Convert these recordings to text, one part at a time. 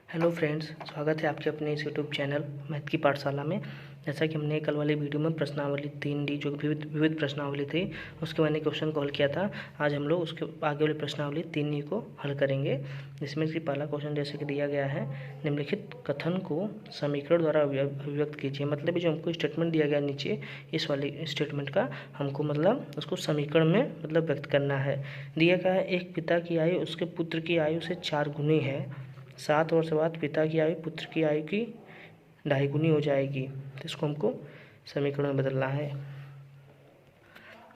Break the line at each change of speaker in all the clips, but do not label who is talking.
Hello friends, स्वागत है आपके अपने इस यूट्यूब चैनल मैथ की पाठशाला में। जैसा कि हमने कल वाली वीडियो में प्रश्नावली 3D जो विविध प्रश्नावली थी उसके मैंने क्वेश्चन को हल किया था। आज हम लोग उसके आगे वाली प्रश्नावली 3E को हल करेंगे, जिसमें से पहला क्वेश्चन जैसे कि दिया गया है, निम्नलिखित कथन को समीकरण द्वारा अभिव्यक्त कीजिए। मतलब जो हमको स्टेटमेंट दिया गया नीचे, इस वाली स्टेटमेंट का हमको मतलब उसको समीकरण में मतलब व्यक्त करना है। दिया गया है एक पिता की आयु उसके पुत्र की आयु से 4 गुनी है। 7 वर्ष बाद पिता की आयु पुत्र की आयु की 2.5 गुनी हो जाएगी। तो इसको हमको समीकरण में बदलना है।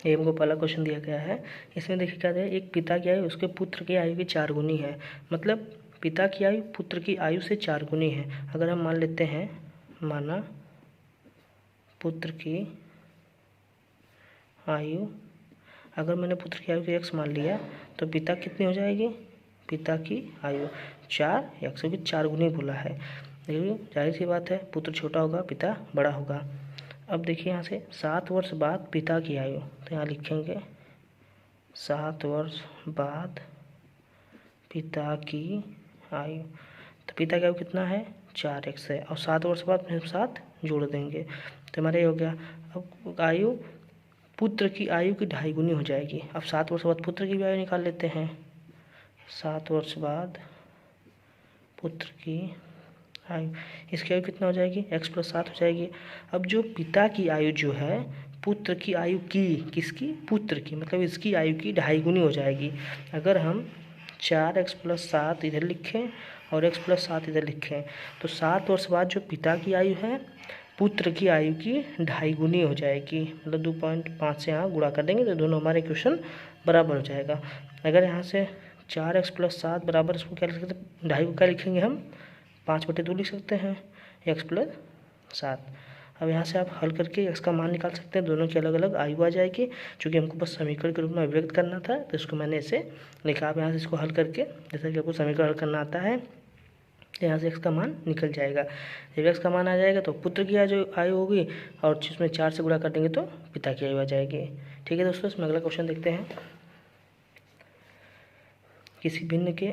ये हमको पहला क्वेश्चन दिया गया है। इसमें देखिए क्या है, एक पिता की आयु उसके पुत्र की आयु की 4 गुनी है। मतलब पिता की आयु पुत्र की आयु से 4 गुनी है। अगर हम मान लेते हैं, माना पुत्र की आयु, अगर मैंने पुत्र की आयु को x मान लिया तो पिता कितनी हो जाएगी, पिता की आयु 4x, क्योंकि 4 गुनी बोला है। देखिए जाहिर सी बात है, पुत्र छोटा होगा पिता बड़ा होगा। अब देखिए यहाँ से 7 वर्ष बाद पिता की आयु, तो यहाँ लिखेंगे 7 वर्ष बाद पिता की आयु। तो पिता की आयु कितना है, 4x है, और 7 वर्ष बाद फिर 7 जोड़ देंगे तो हमारा ये हो गया। अब आयु पुत्र की आयु की 2.5 गुनी हो जाएगी। अब 7 वर्ष बाद पुत्र की भी आयु निकाल लेते हैं। 7 वर्ष बाद पुत्र की आयु, इसकी आयु कितना हो जाएगी, x + 7 हो जाएगी। अब जो पिता की आयु जो है पुत्र की आयु की, किसकी, पुत्र की, मतलब इसकी आयु की 2.5 गुनी हो जाएगी। अगर हम 4x + 7 इधर लिखें और x + 7 इधर लिखें तो 7 वर्ष बाद जो पिता की आयु है पुत्र की आयु की 2.5 गुनी हो जाएगी। मतलब 2.5 से यहाँ गुणा कर देंगे तो दोनों हमारे क्वेश्चन बराबर हो जाएगा। अगर यहाँ से 4x + 7 बराबर, इसको क्या लिख सकते हैं, 2.5 को क्या लिखेंगे हम, 5/2 लिख सकते हैं, x + 7। अब यहाँ से आप हल करके x का मान निकाल सकते हैं, दोनों की अलग अलग आयु आ जाएगी। चूँकि हमको बस समीकरण के रूप में अभिव्यक्त करना था तो इसको मैंने ऐसे लिखा। आप यहाँ से इसको हल करके, जैसा कि आपको समीकरण हल करना आता है, तो यहाँ से x का मान निकल जाएगा। जब x का मान आ जाएगा तो पुत्र की आयु होगी, और जिसमें 4 से गुणा कर देंगे तो पिता की आयु आ जाएगी। ठीक है दोस्तों, इसमें अगला क्वेश्चन देखते हैं। किसी भिन्न के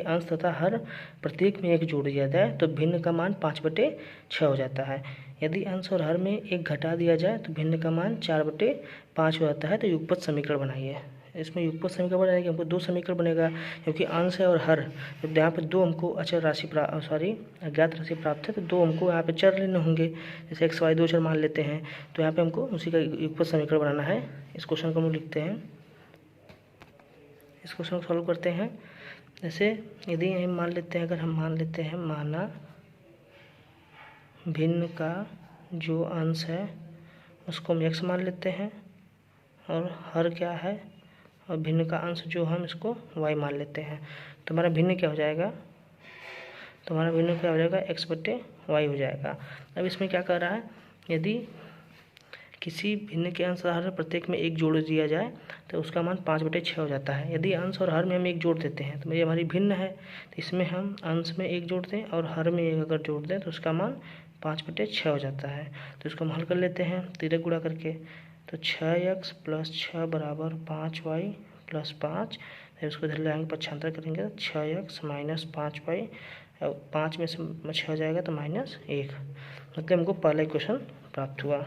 अंश तथा हर प्रत्येक में 1 जोड़ दिया जाए तो भिन्न का मान 5/6 हो जाता है। यदि अंश और हर में 1 घटा दिया जाए तो भिन्न का मान 4/5 हो जाता है। तो युगपत समीकरण बनाइए। इसमें युगपत समीकरण बनाने के हमको 2 समीकरण बनेगा, क्योंकि अंश है और हर, जब यहाँ पे 2 हमको अज्ञात राशि प्राप्त है तो 2 हमको यहाँ पे चर लेने होंगे। जैसे x y 2 चर मान लेते हैं, तो यहाँ पे हमको उसी का युगपत समीकरण बनाना है। इस क्वेश्चन को हम लिखते हैं, इस क्वेश्चन को सॉल्व करते हैं। जैसे यदि हम मान लेते हैं, अगर हम मान लेते हैं, माना भिन्न का जो अंश है उसको हम x मान लेते हैं, और हर क्या है, और भिन्न का अंश जो हम इसको y मान लेते हैं। तो हमारा भिन्न क्या हो जाएगा, तो हमारा भिन्न क्या हो जाएगा, x/y हो जाएगा। अब इसमें क्या कर रहा है, यदि किसी भिन्न के अंश और हर प्रत्येक में 1 जोड़ दिया जाए तो उसका मान 5/6 हो जाता है। यदि अंश और हर में हम 1 जोड़ देते हैं, तो ये हमारी भिन्न है, तो इसमें हम अंश में 1 जोड़ दें और हर में 1 अगर जोड़ दें तो उसका मान 5/6 हो जाता है। तो इसको हम हल कर लेते हैं तिरक गुणा करके। तो 6x + 6 = 5y + 5। फिर उसको इधर ले आएंगे, पक्षांतर करेंगे तो 6x - 5y, 5 में से 6 जाएगा तो -1। मतलब हमको पहला क्वेश्चन प्राप्त हुआ।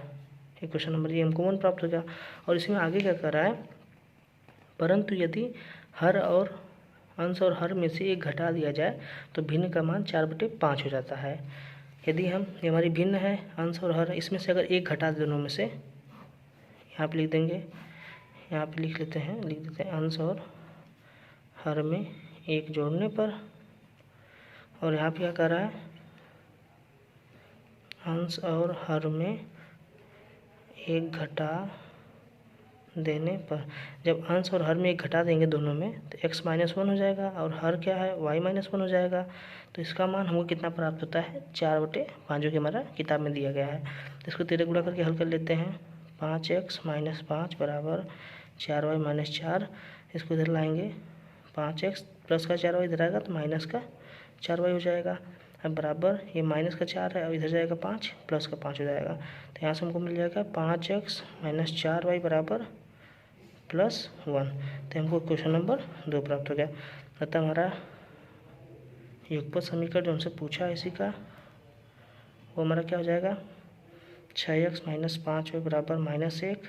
क्वेश्चन नंबर ये हमको 1 प्राप्त हो गया। और इसमें आगे क्या कर रहा है, परंतु यदि हर और अंश और हर में से 1 घटा दिया जाए तो भिन्न का मान 4/5 हो जाता है। यदि हम, ये हमारी भिन्न है अंश और हर, इसमें से अगर 1 घटा दोनों में से, यहाँ पे लिख देंगे, यहाँ पे लिख देते हैं अंश और हर में 1 जोड़ने पर, और यहाँ पे क्या कर रहा है, अंश और हर में 1 घटा देने पर, जब अंश और हर में 1 घटा देंगे दोनों में तो x - 1 हो जाएगा, और हर क्या है, y - 1 हो जाएगा। तो इसका मान हमको कितना प्राप्त होता है, 4/5, जो कि हमारा किताब में दिया गया है। तो इसको तिरक गुणा करके हल कर लेते हैं। 5x - 5 = 4y - 4। इसको इधर लाएंगे, 5x प्लस का 4y इधर आएगा तो माइनस का 4y हो जाएगा। अब बराबर ये माइनस का 4 है और इधर जाएगा 5, प्लस का 5 हो जाएगा। तो यहाँ से हमको मिल जाएगा 5x - 4y = +1। तो हमको क्वेश्चन नंबर 2 प्राप्त हो गया। अतः हमारा युगपत समीकरण जो हमसे पूछा है इसी का, वो हमारा क्या हो जाएगा, 6x - 5y बराबर -1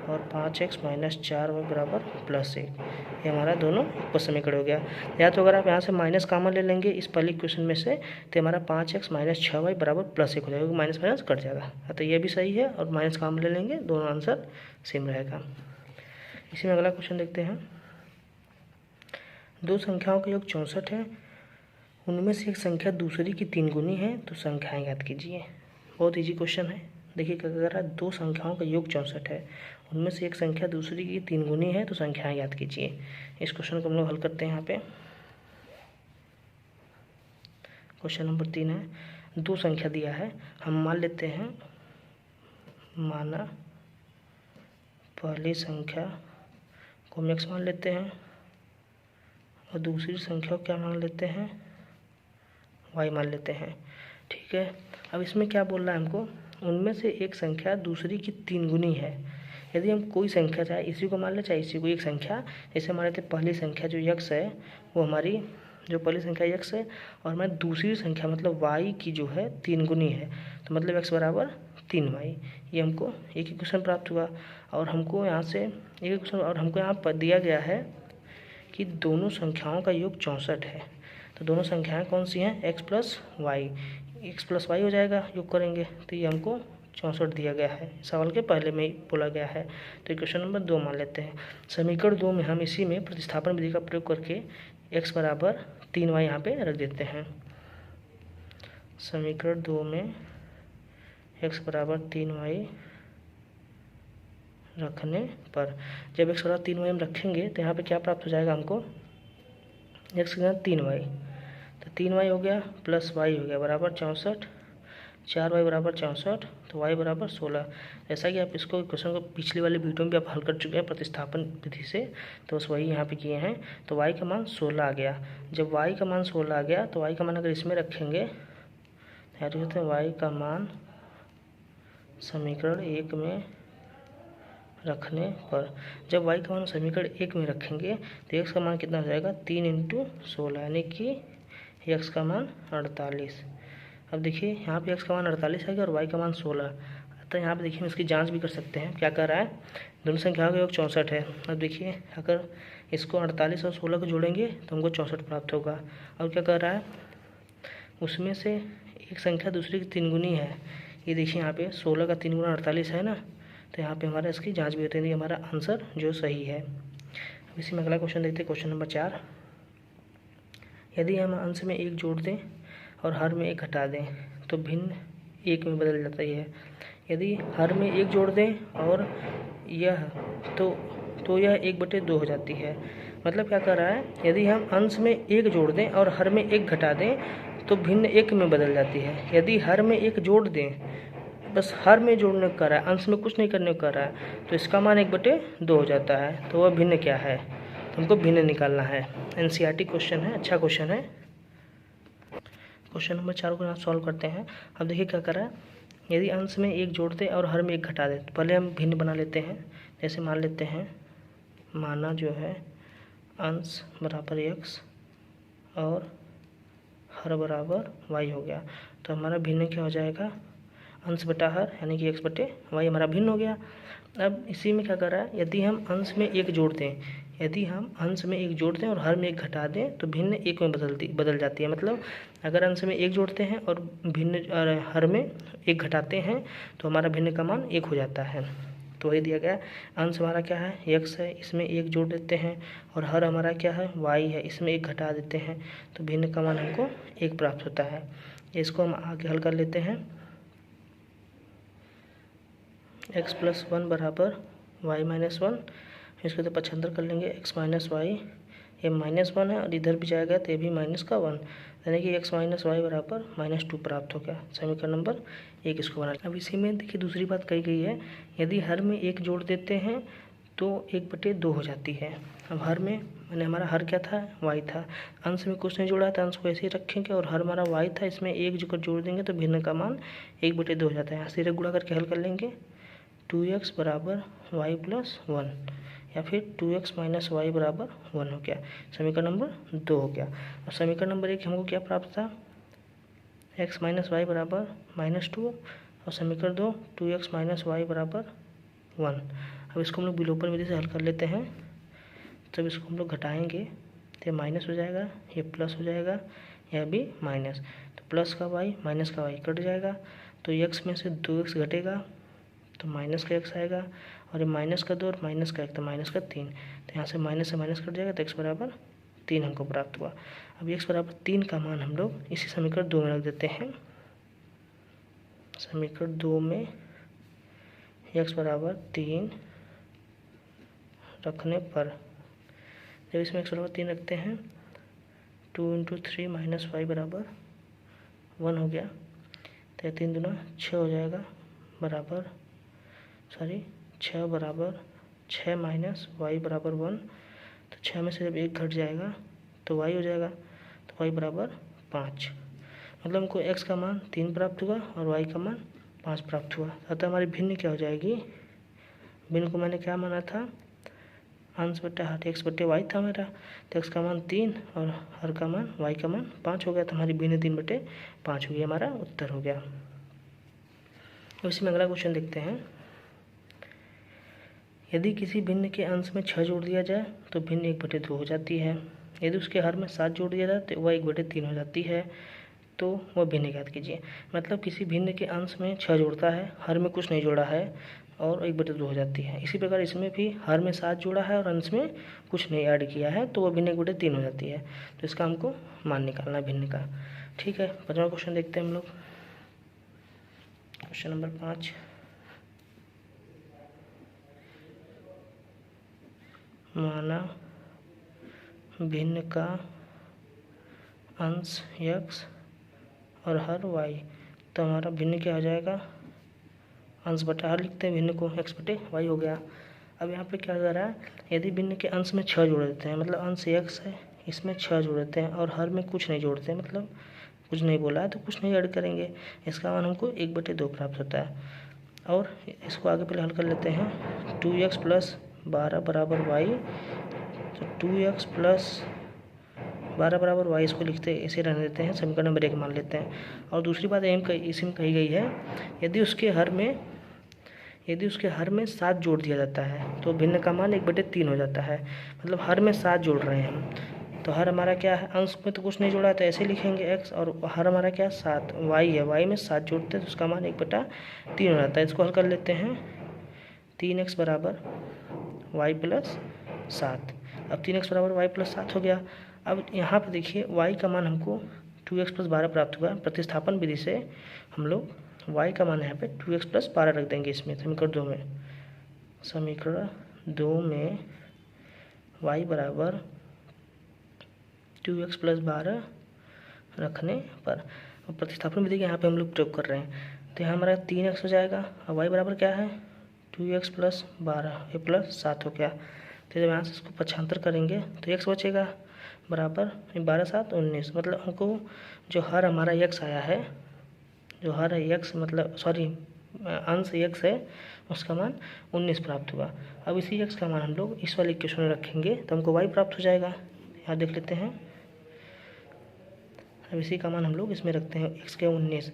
और 5x - 4y बराबर +1। ये हमारा दोनों युगपत समीकरण हो गया। या तो अगर आप यहाँ से माइनस कॉमन ले लेंगे इस पहले क्वेश्चन में से, तो हमारा 5x - 6y बराबर +1 हो जाएगा, माइनस माइनस कट जाएगा। तो ये भी सही है, और माइनस कॉमन ले लेंगे, दोनों आंसर सेम रहेगा। इसी में अगला क्वेश्चन देखते हैं। दो संख्याओं का योग 64 है, उनमें से एक संख्या दूसरी की 3 गुनी है, तो संख्याएं ज्ञात कीजिए। बहुत इजी क्वेश्चन है। देखिए क्या कर रहा है, दो संख्याओं का योग 64 है, उनमें से एक संख्या दूसरी की 3 गुनी है, तो संख्याएं ज्ञात कीजिए। इस क्वेश्चन को हम लोग हल करते हैं। यहाँ पे क्वेश्चन नंबर 3 है, दो संख्या दिया है, हम मान लेते हैं, माना पहली संख्या को हम x मान लेते हैं और दूसरी संख्या को क्या मान लेते हैं, y मान लेते हैं। ठीक है, अब इसमें क्या बोल रहा है हमको, उनमें से एक संख्या दूसरी की 3 गुनी है। यदि हम कोई संख्या चाहे इसी को मान ले चाहे इसी को, एक संख्या जैसे हमारे थे पहली संख्या जो x है, वो हमारी जो पहली संख्या x है, और हमारी दूसरी संख्या मतलब y की जो है 3 गुनी है, तो मतलब x बराबर 3y। ये हमको एक ही क्वेश्चन प्राप्त हुआ। और हमको यहाँ से एक क्वेश्चन, और हमको यहाँ पर दिया गया है कि दोनों संख्याओं का योग 64 है। तो दोनों संख्याएं कौन सी हैं, x + y हो जाएगा, योग करेंगे तो ये हमको 64 दिया गया है, सवाल के पहले में ही बोला गया है। तो क्वेश्चन नंबर 2 मान लेते हैं। समीकरण 2 में हम इसी में प्रतिस्थापन विधि का प्रयोग करके x बराबर 3y यहाँ पे रख देते हैं। समीकरण 2 में x बराबर 3y रखने पर, जब x बराबर 3y हम रखेंगे तो यहाँ पे क्या प्राप्त हो जाएगा हमको, x के 3y, तो 3y हो गया प्लस y हो गया बराबर 64, 4y बराबर 64, तो y बराबर 16। जैसा कि आप इसको क्वेश्चन को पिछली वाले वीडियो में भी आप हल कर चुके हैं प्रतिस्थापन विधि से, तो बस वही यहाँ पे किए हैं। तो y का मान 16 आ गया। जब y का मान 16 आ गया तो y का मान अगर इसमें रखेंगे तो y का मान समीकरण 1 में रखने पर, जब y का मान समीकरण 1 में रखेंगे तो x का मान कितना हो जाएगा, 3 × 16, यानी कि x का मान 48। अब देखिए यहाँ पे x का मान 48 आएगा और y का मान 16। तो यहाँ पे देखिए हम इसकी जांच भी कर सकते हैं। क्या कर रहा है, दोनों संख्याओं का योग 64 है। अब देखिए अगर इसको 48 और 16 को जोड़ेंगे तो हमको 64 प्राप्त होगा। अब क्या कर रहा है, उसमें से एक संख्या दूसरी की 3 गुनी है। ये देखिए यहाँ पे 16 का 3 गुना 48 है ना, तो यहाँ पे हमारा इसकी जांच भी होती है, हमारा आंसर जो सही है। अब इसी में अगला क्वेश्चन देखते हैं, क्वेश्चन नंबर 4। यदि हम अंश में 1 जोड़ दें और हर में 1 घटा दें तो भिन्न 1 में बदल जाता है। यदि हर में 1 जोड़ दें और यह तो यह 1/2 हो जाती है। मतलब क्या कर रहा है, यदि हम अंश में 1 जोड़ दें और हर में 1 घटा दें तो भिन्न 1 में बदल जाती है। यदि हर में 1 जोड़ दें, बस हर में जोड़ने को कर रहा है, अंश में कुछ नहीं करने को कर रहा है, तो इसका मान 1/2 हो जाता है। तो वह भिन्न क्या है, तो हमको भिन्न निकालना है। NCERT क्वेश्चन है, अच्छा क्वेश्चन है। क्वेश्चन नंबर 4 को यहाँ सॉल्व करते हैं। अब देखिए क्या कर रहा है, यदि अंश में 1 जोड़ दे और हर में 1 घटा दे, तो पहले हम भिन्न बना लेते हैं। जैसे मान लेते हैं, माना जो है अंश बराबर x और हर बराबर y हो गया, तो हमारा भिन्न क्या हो जाएगा, अंश बटा हर, यानी कि x/y हमारा भिन्न हो गया। अब इसी में क्या कर रहा है, यदि हम अंश में 1 जोड़ दें और हर में 1 घटा दें तो भिन्न 1 में बदल जाती है। मतलब अगर अंश में 1 जोड़ते हैं और हर में 1 घटाते हैं तो हमारा भिन्न का मान 1 हो जाता है। तो वही दिया गया, अंश हमारा क्या है, x है, इसमें 1 जोड़ देते हैं, और हर हमारा क्या है, y है, इसमें 1 घटा देते हैं, तो भिन्न का मान हमको 1 प्राप्त होता है। इसको हम आगे हल कर लेते हैं। x + 1 बराबर y - 1, इसको तो पक्षांतर कर लेंगे, x - y, ये -1 है और इधर भी जाएगा तो ये भी -1, यानी कि x - y बराबर -2 प्राप्त हो गया। समीकरण नंबर 1 इसको बना। अब इसी में देखिए दूसरी बात कही गई है, यदि हर में 1 जोड़ देते हैं तो 1/2 हो जाती है। अब हर में मैंने हमारा हर क्या था, y था, अंश में कुछ नहीं जोड़ा था, अंश को ऐसे ही रखेंगे, और हर हमारा y था, इसमें 1 जोड़ देंगे तो भिन्न का मान 1/2 हो जाता है। यहाँ सीधे गुणा करके हल कर लेंगे, 2x बराबर y + 1, या फिर 2x माइनस वाई बराबर 1 हो गया। समीकरण नंबर 2 हो गया। और समीकरण नंबर 1 हमको क्या प्राप्त था, x माइनस वाई बराबर -2, और समीकरण 2 2x माइनस वाई बराबर 1। अब इसको हम लोग विलोपन विधि से हल कर लेते हैं। तब इसको हम लोग घटाएंगे तो ये माइनस हो जाएगा, ये प्लस हो जाएगा, यह भी माइनस। तो प्लस का वाई माइनस का वाई कट जाएगा, तो x में से 2x घटेगा तो माइनस का x आएगा, और ये माइनस का 2 और माइनस का 1 तो माइनस का 3। तो यहाँ से माइनस कट जाएगा तो x बराबर 3 हमको प्राप्त हुआ। अब x बराबर 3 का मान हम लोग इसी समीकरण 2 में रख देते हैं। समीकरण 2 में x बराबर 3 रखने पर जब इसमें x बराबर 3 रखते हैं 2 × 3 माइनस वाई बराबर 1 हो गया। तो 3 दूना 6 हो जाएगा, बराबर 6 बराबर 6 माइनस वाई बराबर 1। तो 6 में से जब 1 घट जाएगा तो वाई हो जाएगा, तो वाई बराबर 5। मतलब हमको x का मान 3 प्राप्त हुआ और y का मान 5 प्राप्त हुआ। अतः हमारी भिन्न क्या हो जाएगी, भिन्न को मैंने क्या माना था, अंश बटे हर, x बटे वाई था मेरा। तो x का मान 3 और हर का मान y का मान 5 हो गया। तो हमारी भिन्न 3 बटे 5 हुई, हमारा उत्तर हो गया। तो इसी में अगला क्वेश्चन देखते हैं। यदि किसी भिन्न के अंश में 6 जोड़ दिया जाए तो भिन्न 1/2 हो जाती है। यदि उसके हर में 7 जोड़ दिया जाए तो वह 1/3 हो जाती है। तो वह भिन्न ज्ञात कीजिए। मतलब किसी भिन्न के अंश में 6 जोड़ता है, हर में कुछ नहीं जोड़ा है और 1/2 हो जाती है। इसी प्रकार इसमें भी हर में 7 जोड़ा है और अंश में कुछ नहीं ऐड किया है, तो वह भिन्न 1/3 हो जाती है। तो इसका हमको मान निकालना है भिन्न का। ठीक है, 5वां क्वेश्चन देखते हैं हम लोग। क्वेश्चन नंबर 5, माना भिन्न का अंश x और हर y। तो हमारा भिन्न क्या हो जाएगा, अंश बटा हर लिखते हैं, भिन्न को x बटे y हो गया। अब यहाँ पे क्या हो रहा है, यदि भिन्न के अंश में 6 जोड़ देते हैं, मतलब अंश x है, इसमें 6 जोड़ देते हैं और हर में कुछ नहीं जोड़ते हैं, मतलब कुछ नहीं बोला है तो कुछ नहीं ऐड करेंगे, इसका मान हमको 1/2 प्राप्त होता है। और इसको आगे पहले हल कर लेते हैं। 2x + 12 बराबर y, तो 2x + 12 बराबर y इसको लिखते ऐसे रहने देते हैं, समीकरण नंबर 1 मान लेते हैं। और दूसरी बात इसी में कही गई है, यदि उसके हर में 7 जोड़ दिया जाता है तो भिन्न का मान 1/3 हो जाता है। मतलब हर में 7 जोड़ रहे हैं हम, तो हर हमारा क्या है, अंश में तो कुछ नहीं जोड़ा है तो ऐसे लिखेंगे x, और हर हमारा क्या 7 y है, y में 7 जोड़ते हैं तो उसका मान 1/3 हो जाता है। इसको हल कर लेते हैं। 3x बराबर y + 7। अब 3x बराबर y + 7 हो गया। अब यहाँ पर देखिए y का मान हमको 2x + 12 प्राप्त हुआ। प्रतिस्थापन विधि से हम लोग y का मान यहाँ पे 2x + 12 रख देंगे इसमें, समीकरण 2 में। समीकरण 2 में y बराबर 2x + 12 रखने पर प्रतिस्थापन विधि के यहाँ पे हम लोग प्रयोग कर रहे हैं, तो यहाँ हमारा 3x हो जाएगा और y बराबर क्या है 2x + 12, ये +7 हो गया। तो जब यहाँ से इसको पक्षांतर करेंगे तो x बचेगा बराबर 12 × 7 = 19। मतलब हमको जो हर हमारा x आया है, जो हर है x, मतलब अंश x है, उसका मान 19 प्राप्त हुआ। अब इसी x का मान हम लोग इस वाले इक्वेशन में रखेंगे तो हमको y प्राप्त हो जाएगा। यहाँ देख लेते हैं। अब इसी का मान हम लोग इसमें रखते हैं, x के 19,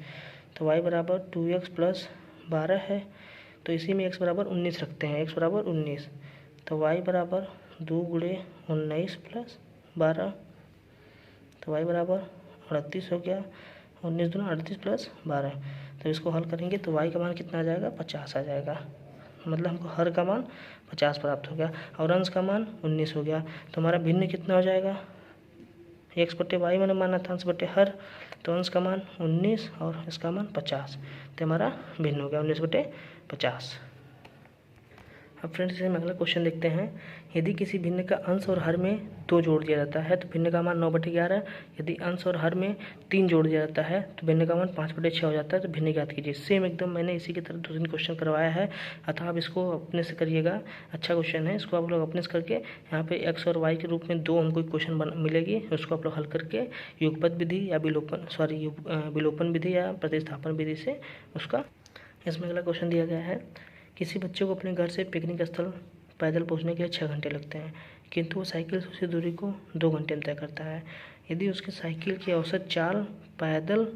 तो y बराबर 2x + 12 है, तो इसी में x बराबर 19 रखते हैं, x बराबर 19, तो y बराबर 2 × 19 + 12, तो y बराबर 38 हो गया। 19 दूना 38 + 12, तो इसको हल करेंगे तो y का मान कितना आ जाएगा, 50 आ जाएगा। मतलब हमको हर का मान 50 प्राप्त हो गया और अंश का मान 19 हो गया। तो हमारा भिन्न कितना हो जाएगा, x बटे वाई मैंने माना था, अंश बटे हर, तो अंश का मान 19 और इसका मान 50, तो हमारा भिन्न हो गया 19/50। अब फ्रेंड्स इसे हम अगला क्वेश्चन देखते हैं। यदि किसी भिन्न का अंश और हर में 2 जोड़ दिया जाता है तो भिन्न का मान 9/11। यदि अंश और हर में 3 जोड़ दिया जाता है तो भिन्न का मान 5/6 हो जाता है। तो भिन्न ज्ञात कीजिए। सेम एकदम मैंने इसी की तरह 2-3 क्वेश्चन करवाया है, अतः आप इसको अपने से करिएगा। अच्छा क्वेश्चन है, इसको आप लोग अपने से करके यहाँ पे एक्स और वाई के रूप में 2 हमको क्वेश्चन मिलेगी, उसको आप लोग हल करके युगपत विधि या विलोपन विधि या प्रतिस्थापन विधि से उसका। इसमें अगला क्वेश्चन दिया गया है, किसी बच्चे को अपने घर से पिकनिक स्थल पैदल पहुंचने के लिए 6 घंटे लगते हैं, किंतु वो साइकिल से उसी दूरी को 2 घंटे में तय करता है। यदि उसकी साइकिल की औसत चाल पैदल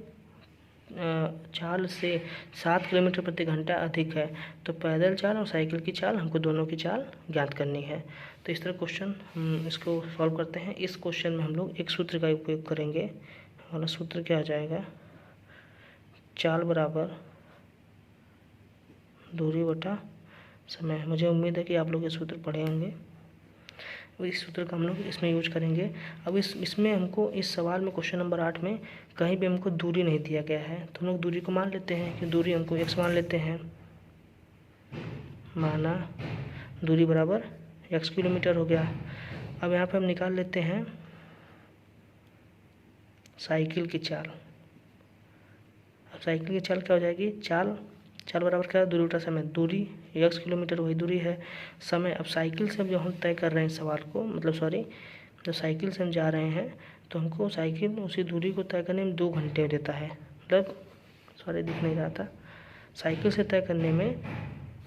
चाल से 7 किलोमीटर प्रति घंटा अधिक है, तो पैदल चाल और साइकिल की चाल हमको दोनों की चाल ज्ञात करनी है। तो इस तरह क्वेश्चन हम इसको सॉल्व करते हैं। इस क्वेश्चन में हम लोग एक सूत्र का उपयोग करेंगे। हमारा सूत्र क्या आ जाएगा, चाल बराबर दूरी बटा समय। मुझे उम्मीद है कि आप लोग ये सूत्र पढ़े होंगे। इस सूत्र का हम लोग इसमें यूज करेंगे। अब इसमें हमको इस सवाल में क्वेश्चन नंबर 8 में कहीं भी हमको दूरी नहीं दिया गया है, तो हम लोग दूरी को मान लेते हैं कि दूरी हमको x मान लेते हैं। माना दूरी बराबर x किलोमीटर हो गया। अब यहाँ पे हम निकाल लेते हैं साइकिल की चाल। अब साइकिल की चाल क्या हो जाएगी, चाल बराबर क्या है, दूरी बटा समय। दूरी x किलोमीटर वही दूरी है, समय। अब साइकिल से जब हम तय कर रहे हैं सवाल को, मतलब सॉरी, जब साइकिल से हम जा रहे हैं तो हमको साइकिल उसी दूरी को तय करने में 2 घंटे देता है। मतलब सॉरी दिख नहीं रहा था, साइकिल से तय करने में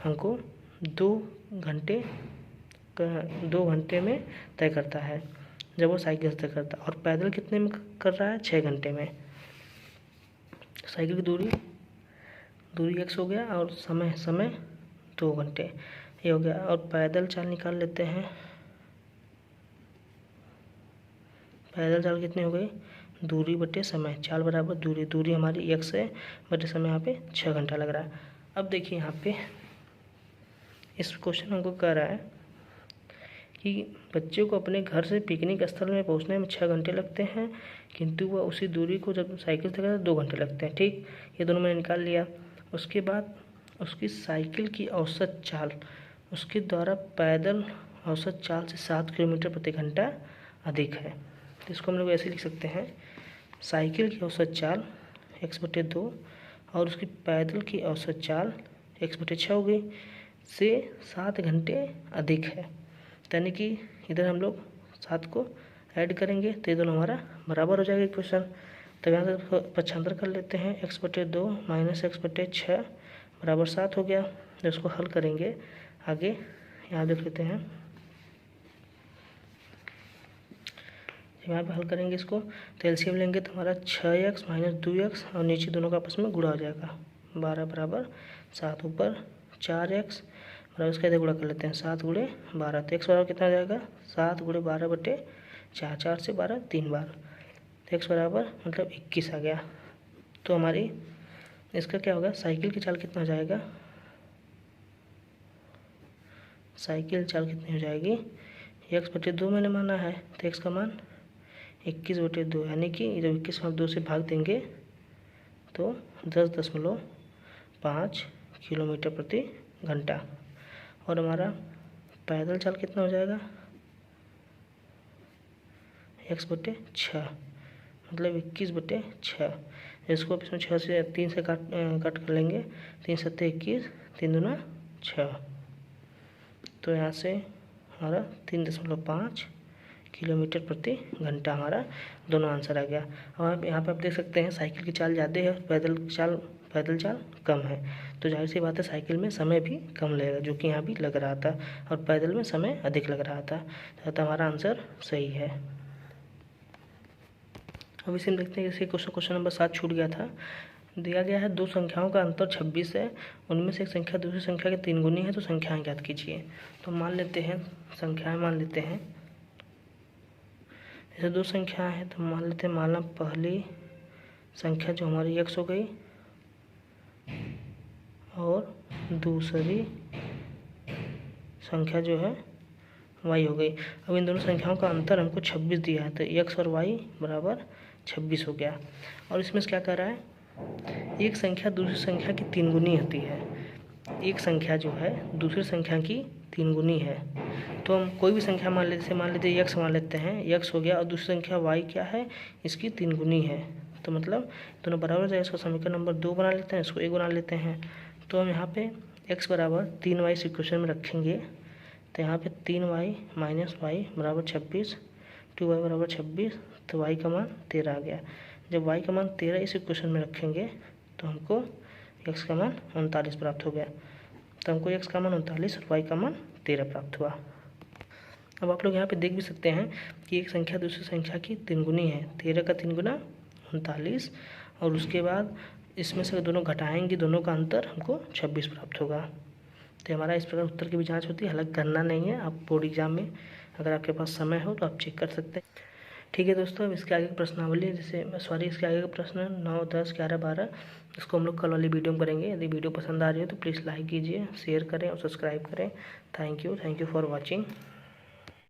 हमको 2 घंटे में तय करता है जब वो साइकिल से तय करता है। और पैदल कितने में कर रहा है, 6 घंटे में। साइकिल की दूरी x हो गया और समय 2 घंटे ये हो गया। और पैदल चाल निकाल लेते हैं। पैदल चाल कितनी हो गई, दूरी बटे समय। चाल बराबर दूरी हमारी x है बटे समय, यहाँ पे 6 घंटा लग रहा है। अब देखिए यहाँ पे इस क्वेश्चन हमको कह रहा है कि बच्चे को अपने घर से पिकनिक स्थल में पहुंचने में 6 घंटे लगते हैं, किंतु वह उसी दूरी को जब साइकिल से करता है 2 घंटे लगते हैं। ठीक, ये दोनों मैंने निकाल लिया। उसके बाद उसकी साइकिल की औसत चाल उसके द्वारा पैदल औसत चाल से 7 किलोमीटर प्रति घंटा अधिक है। तो इसको हम लोग ऐसे लिख सकते हैं, साइकिल की औसत चाल x/2 और उसकी पैदल की औसत चाल x/6 हो गई से 7 घंटे अधिक है। यानी कि इधर हम लोग 7 को ऐड करेंगे तो ये दोनों हमारा बराबर हो जाएगा क्वेश्चन। तो यहाँ से पक्षांतर कर लेते हैं, x/2 माइनस x/6 बराबर 7 हो गया। तो इसको हल करेंगे आगे, यहाँ देख लेते हैं। यहाँ पे हल करेंगे इसको तो एलसीएम लेंगे तो हमारा 6x माइनस 2x और नीचे दोनों का आपस में गुणा हो जाएगा। 12 बराबर 7, ऊपर 4x बराबर इसका इधर गुणा कर लेते हैं, 7 गुणे 12। तो x बराबर कितना हो जाएगा, 7 गुणे 12 बटे 4, 4 से 12 3 बार, तो x बराबर मतलब 21 आ गया। तो हमारी इसका क्या होगा, साइकिल की चाल कितना हो जाएगा, साइकिल चाल कितनी हो जाएगी, x/2 मैंने माना है तो x का मान 21/2, यानी कि जब 21 को 2 से भाग देंगे तो 10.5 किलोमीटर प्रति घंटा। और हमारा पैदल चाल कितना हो जाएगा, x/6 मतलब 21/6। इसको इसमें 6 से 3 से काट कर लेंगे, 3 7 21, 3 दूना 6। तो यहाँ से हमारा 3.5 किलोमीटर प्रति घंटा हमारा दोनों आंसर आ गया। अब यहाँ पे आप देख सकते हैं साइकिल की चाल ज़्यादा है, पैदल चाल कम है, तो जाहिर सी बात है साइकिल में समय भी कम लगेगा, जो कि यहाँ भी लग रहा था, और पैदल में समय अधिक लग रहा था। तो हमारा आंसर सही है। अब इसे देखते हैं, जैसे क्वेश्चन नंबर 7 छूट गया था। दिया गया है 2 संख्याओं का अंतर 26 है, उनमें से एक संख्या दूसरी संख्या के 3 गुनी है, तो संख्याएं ज्ञात कीजिए। तो मान लेते हैं संख्याएं, मान लेते हैं जैसे 2 संख्याएं हैं तो मान लेते हैं, माना पहली संख्या जो हमारी x हो गई और दूसरी संख्या जो है y हो गई। अब इन दोनों संख्याओं का अंतर हमको 26 दिया है, तो x और y बराबर 26 हो गया। और इसमें क्या कर रहा है, एक संख्या दूसरी संख्या की 3 गुनी होती है। एक संख्या जो है दूसरी संख्या की 3 गुनी है, तो हम कोई भी संख्या मान लेते, जैसे मान लेते हैं x मान लेते हैं, x हो गया और दूसरी संख्या y क्या है, इसकी 3 गुनी है, तो मतलब दोनों बराबर हो जाए। इसको समीकरण नंबर 2 बना लेते हैं, इसको 1 बना लेते हैं। तो हम यहाँ पे x बराबर 3y इस इक्वेशन में रखेंगे, तो यहाँ पे 3y माइनस y बराबर 26, 2y बराबर 26, तो y का मान 13 आ गया। जब y का मान 13 इस इक्वेशन में रखेंगे तो हमको x का मान 39 प्राप्त हो गया। तो हमको x का मान 39 और y का मान 13 प्राप्त हुआ। अब आप लोग यहाँ पे देख भी सकते हैं कि एक संख्या दूसरी संख्या की 3 गुनी है। 13 का 3 गुना 39, और उसके बाद इसमें से दोनों घटाएंगे, दोनों का अंतर हमको 26 प्राप्त होगा। तो हमारा इस प्रकार उत्तर की भी जांच होती है। हालांकि करना नहीं है, आप बोर्ड एग्जाम में अगर आपके पास समय हो तो आप चेक कर सकते हैं। ठीक है दोस्तों, अब इसके आगे की प्रश्नावली, जैसे इसके आगे का प्रश्न 9, 10, 11, 12, इसको हम लोग कल वाली वीडियो में करेंगे। यदि वीडियो पसंद आ रही है तो प्लीज़ लाइक कीजिए, शेयर करें और सब्सक्राइब करें। Thank you for watching.